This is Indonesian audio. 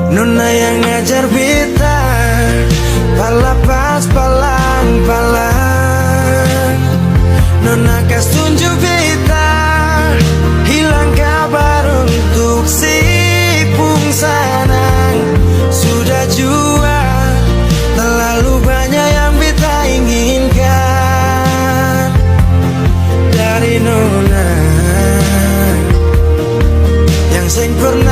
Nona yang ngajar beta, palapas palang-palang. Nona kas tunjuk beta, hilang kabar untuk si Pungsanang. Sudah jua, terlalu banyak yang beta inginkan dari Nona yang sempurna.